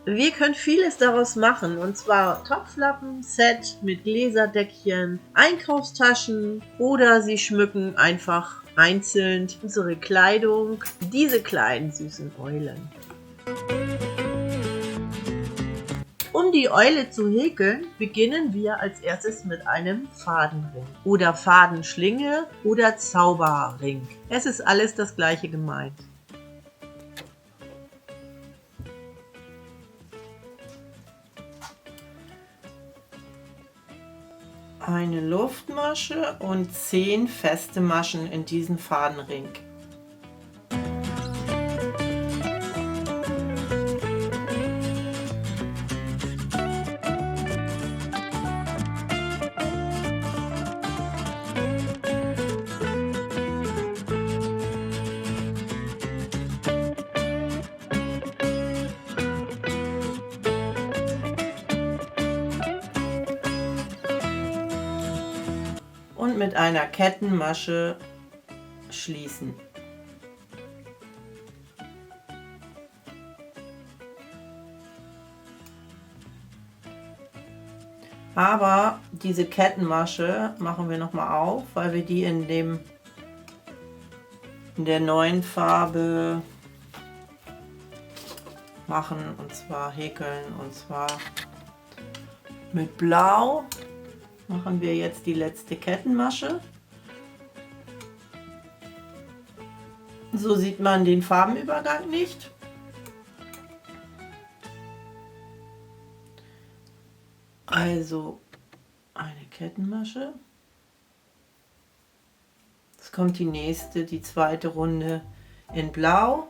Wir können vieles daraus machen, und zwar Topflappen, Set mit Gläserdeckchen, Einkaufstaschen oder Sie schmücken einfach einzeln unsere Kleidung, diese kleinen süßen Eulen. Um die Eule zu häkeln, beginnen wir als erstes mit einem Fadenring oder Fadenschlinge oder Zauberring. Es ist alles das gleiche gemeint. Eine Luftmasche und 10 feste Maschen in diesen Fadenring. Und mit einer Kettenmasche schließen. Aber diese Kettenmasche machen wir noch mal auf, weil wir die in der neuen Farbe machen, und zwar häkeln, und zwar mit Blau. Machen wir jetzt die letzte Kettenmasche. So sieht man den Farbenübergang nicht. Also eine Kettenmasche. Jetzt kommt die zweite Runde in Blau.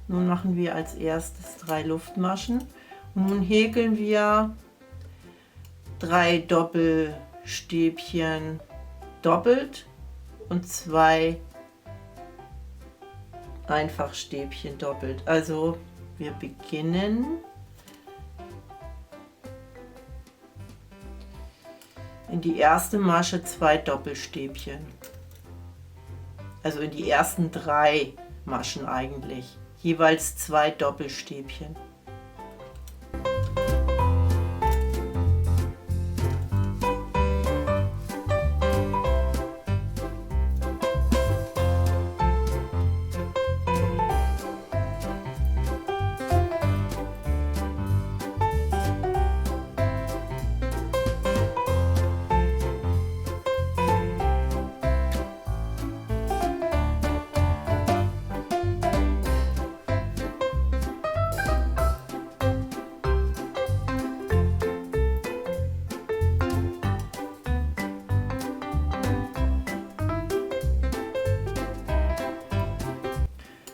Nun machen wir als erstes 3 Luftmaschen. Und nun häkeln wir 3 Doppelstäbchen doppelt und 2 Einfachstäbchen doppelt. Also wir beginnen in die erste Masche 2 Doppelstäbchen. Also in die ersten 3 Maschen eigentlich. Jeweils 2 Doppelstäbchen.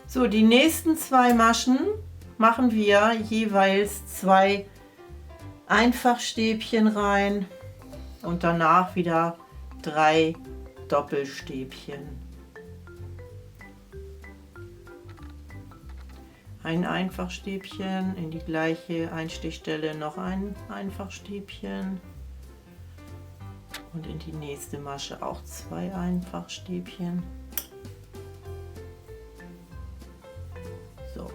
So, die nächsten 2 Maschen machen wir jeweils 2 Einfachstäbchen rein und danach wieder 3 Doppelstäbchen. Ein Einfachstäbchen, in die gleiche Einstichstelle noch ein Einfachstäbchen und in die nächste Masche auch 2 Einfachstäbchen. So.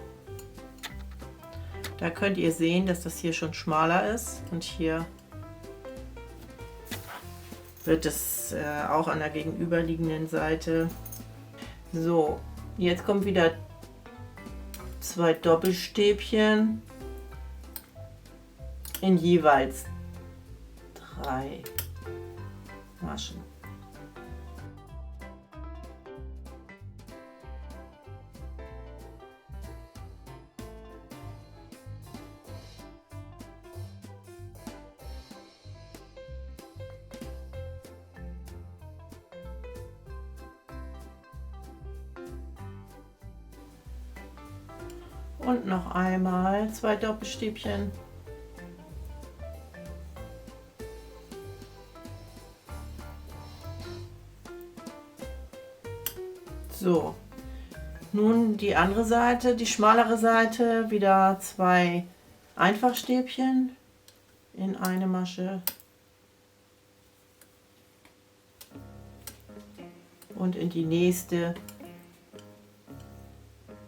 Da könnt ihr sehen, dass das hier schon schmaler ist und hier wird es auch an der gegenüberliegenden Seite. So, jetzt kommt wieder 2 Doppelstäbchen in jeweils 3 Maschen. Und noch einmal 2 Doppelstäbchen. So, nun die andere Seite, die schmalere Seite, wieder 2 Einfachstäbchen in eine Masche und in die nächste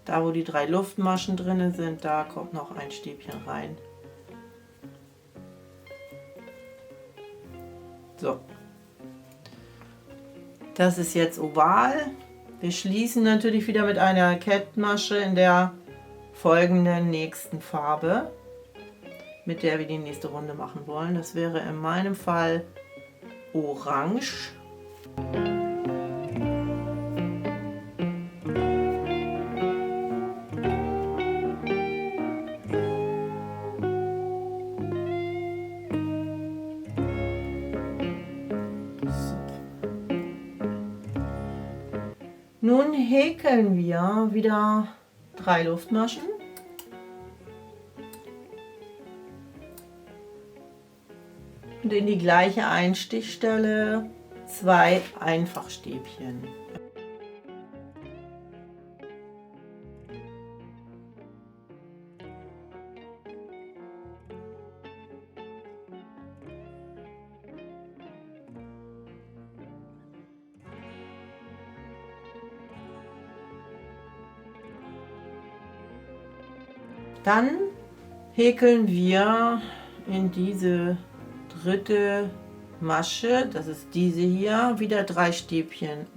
Da wo die 3 Luftmaschen drin sind, da kommt noch ein Stäbchen rein. So. Das ist jetzt oval. Wir schließen natürlich wieder mit einer Kettmasche in der folgenden nächsten Farbe, mit der wir die nächste Runde machen wollen. Das wäre in meinem Fall Orange. Nun häkeln wir wieder 3 Luftmaschen. Und in die gleiche Einstichstelle 2 Einfachstäbchen. Dann häkeln wir in diese dritte Masche, das ist diese hier, wieder 3 Stäbchen.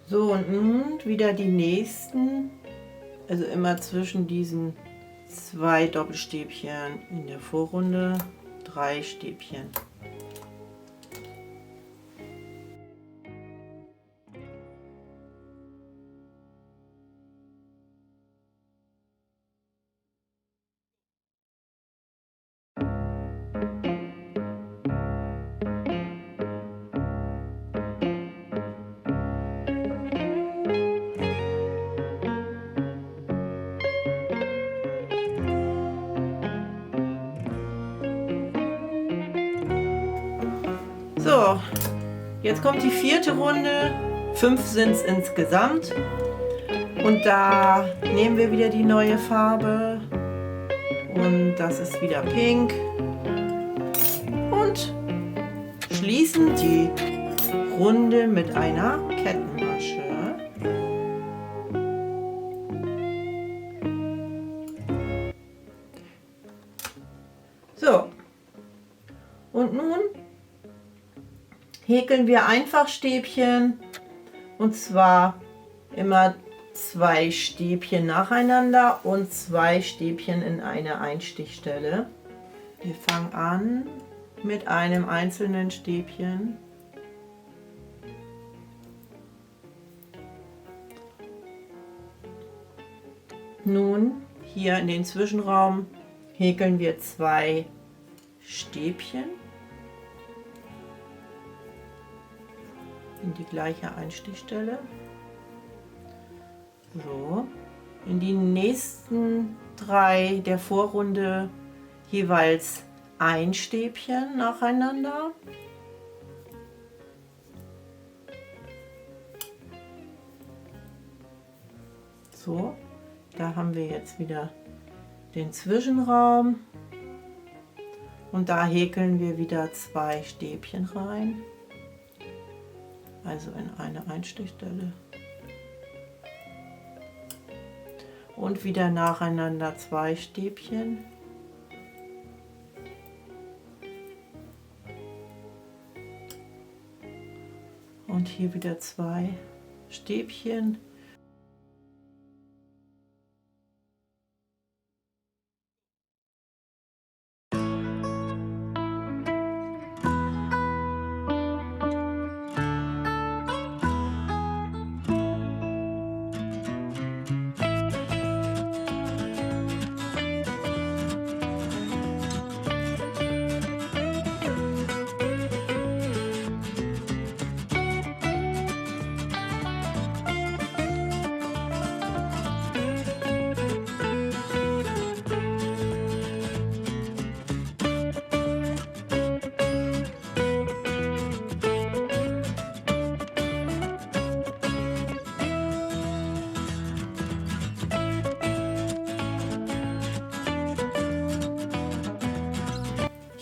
So, und nun wieder die nächsten, also immer zwischen diesen 2 Doppelstäbchen in der Vorrunde 3 Stäbchen. So, jetzt kommt die 4. Runde, 5 sind es insgesamt und da nehmen wir wieder die neue Farbe und das ist wieder pink und schließen die Runde mit einer Kettenmasche. So, und nun häkeln wir Einfachstäbchen und zwar immer 2 Stäbchen nacheinander und 2 Stäbchen in eine Einstichstelle. Wir fangen an mit einem einzelnen Stäbchen. Nun hier in den Zwischenraum häkeln wir 2 Stäbchen in die gleiche Einstichstelle. So, in die nächsten 3 der Vorrunde jeweils ein Stäbchen nacheinander. So, da haben wir jetzt wieder den Zwischenraum und da häkeln wir wieder 2 Stäbchen rein. Also in eine Einstichstelle und wieder nacheinander 2 Stäbchen und hier wieder 2 Stäbchen.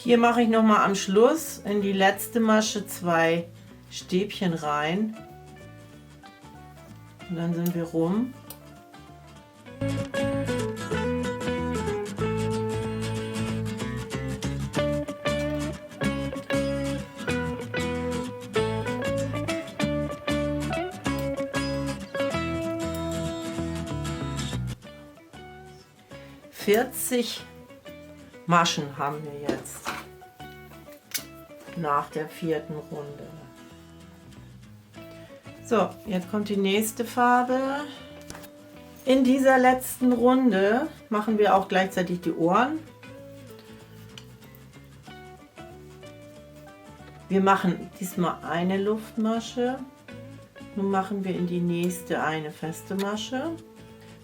Hier mache ich noch mal am Schluss in die letzte Masche 2 Stäbchen rein. Und dann sind wir rum. ...40 Maschen haben wir jetzt nach der 4. Runde. So, jetzt kommt die nächste Farbe. In dieser letzten Runde machen wir auch gleichzeitig die Ohren. Wir machen diesmal eine Luftmasche. Nun machen wir in die nächste eine feste Masche.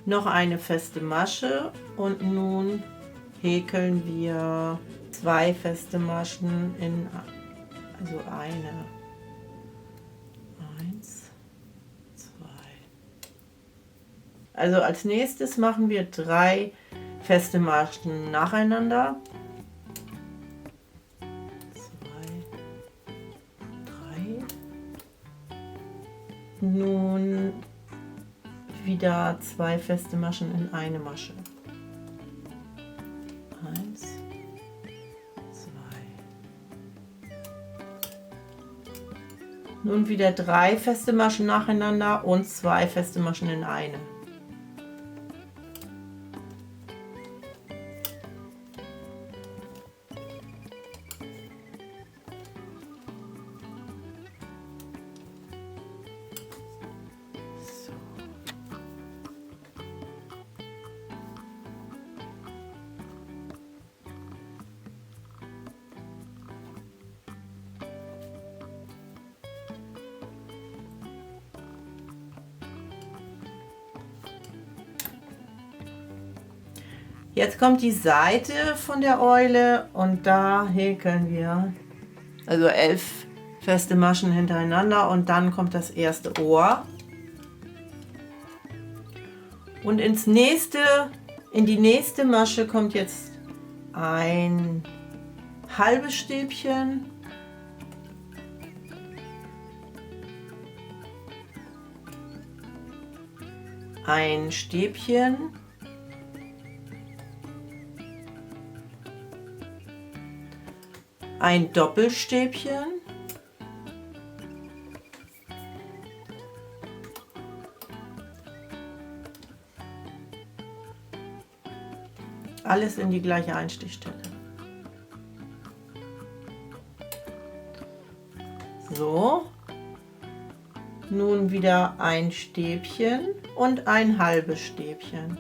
Noch eine feste Masche und nun häkeln wir 2 feste Maschen in, also eine. 1, 2. Also als nächstes machen wir 3 feste Maschen nacheinander. 2, 3. Nun wieder 2 feste Maschen in eine Masche. 1, 2. Nun wieder 3 feste Maschen nacheinander und 2 feste Maschen in eine. Jetzt kommt die Seite von der Eule und da häkeln wir also 11 feste Maschen hintereinander und dann kommt das erste Ohr. Und in die nächste Masche kommt jetzt ein halbes Stäbchen, ein Stäbchen, ein Doppelstäbchen, alles in die gleiche Einstichstelle. So, nun wieder ein Stäbchen und ein halbes Stäbchen.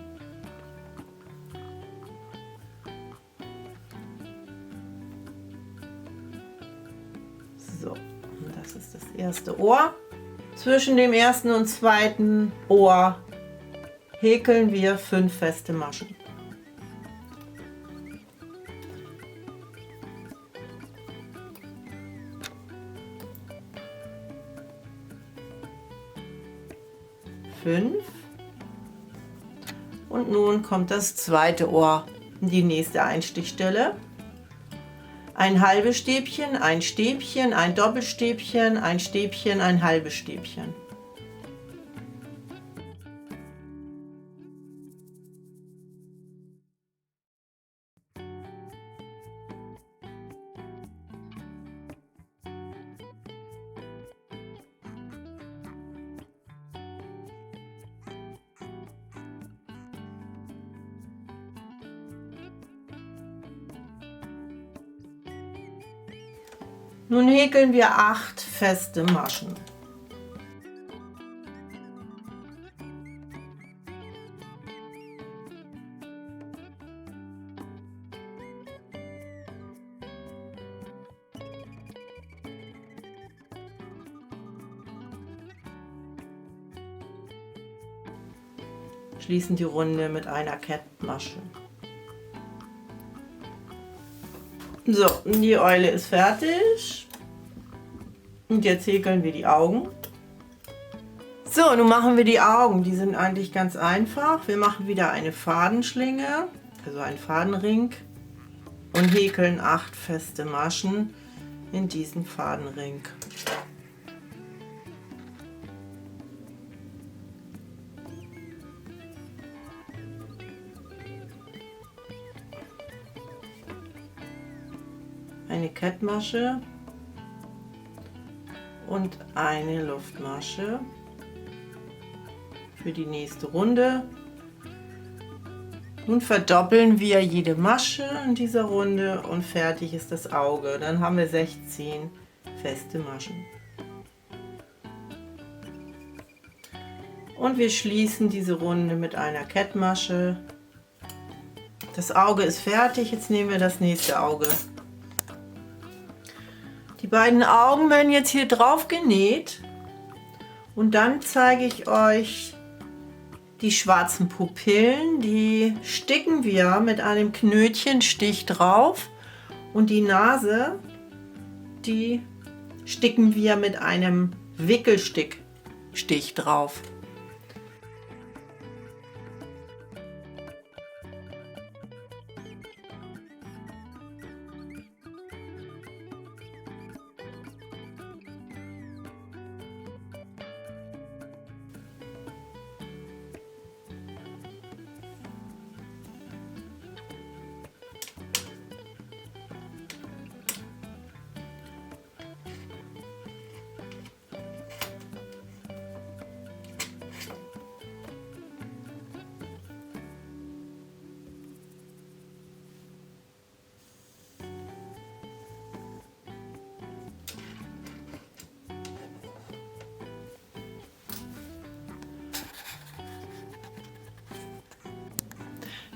So, und das ist das erste Ohr. Zwischen dem ersten und zweiten Ohr häkeln wir 5 feste Maschen. Und nun kommt das zweite Ohr in die nächste Einstichstelle. Ein halbes Stäbchen, ein Stäbchen, ein Doppelstäbchen, ein Stäbchen, ein halbes Stäbchen. Nun häkeln wir 8 feste Maschen. Schließen die Runde mit einer Kettmasche. So, die Eule ist fertig. Und jetzt häkeln wir die Augen. So, nun machen wir die Augen. Die sind eigentlich ganz einfach. Wir machen wieder eine Fadenschlinge, also einen Fadenring. und häkeln 8 feste Maschen in diesen Fadenring. Eine Kettmasche und eine Luftmasche für die nächste Runde. Nun verdoppeln wir jede Masche in dieser Runde und fertig ist das Auge. Dann haben wir 16 feste Maschen. Und wir schließen diese Runde mit einer Kettmasche. Das Auge ist fertig, jetzt nehmen wir das nächste Auge. Die beiden Augen werden jetzt hier drauf genäht und dann zeige ich euch die schwarzen Pupillen. Die sticken wir mit einem Knötchenstich drauf und die Nase, die sticken wir mit einem Wickelstich drauf.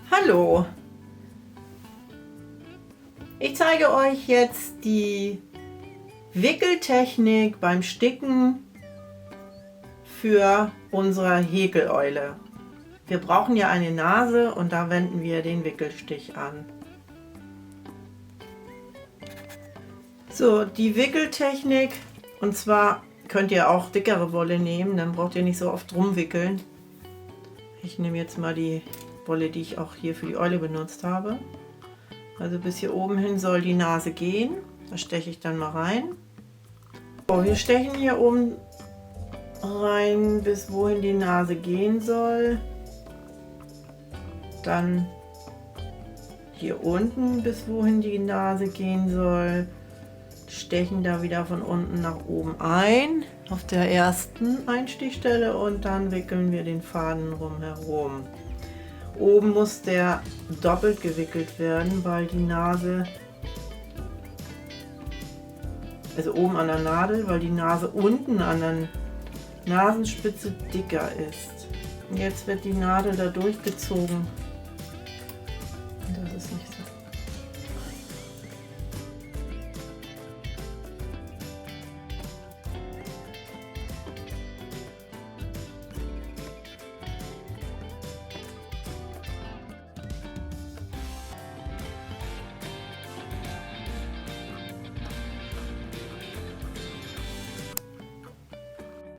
Hallo! Ich zeige euch jetzt die Wickeltechnik beim Sticken für unsere Häkeleule. Wir brauchen ja eine Nase und da wenden wir den Wickelstich an. So, die Wickeltechnik, und zwar könnt ihr auch dickere Wolle nehmen, dann braucht ihr nicht so oft rumwickeln. Ich nehme jetzt mal die Wolle, die ich auch hier für die Eule benutzt habe. Also bis hier oben hin soll die Nase gehen. Da steche ich dann mal rein. So, wir stechen hier oben rein, bis wohin die Nase gehen soll. Dann hier unten, bis wohin die Nase gehen soll. Stechen da wieder von unten nach oben ein, auf der ersten Einstichstelle, und dann wickeln wir den Faden rumherum. Oben muss der doppelt gewickelt werden, weil die Nase, also oben an der Nadel, weil die Nase unten an der Nasenspitze dicker ist. Und jetzt wird die Nadel da durchgezogen. Das ist nicht so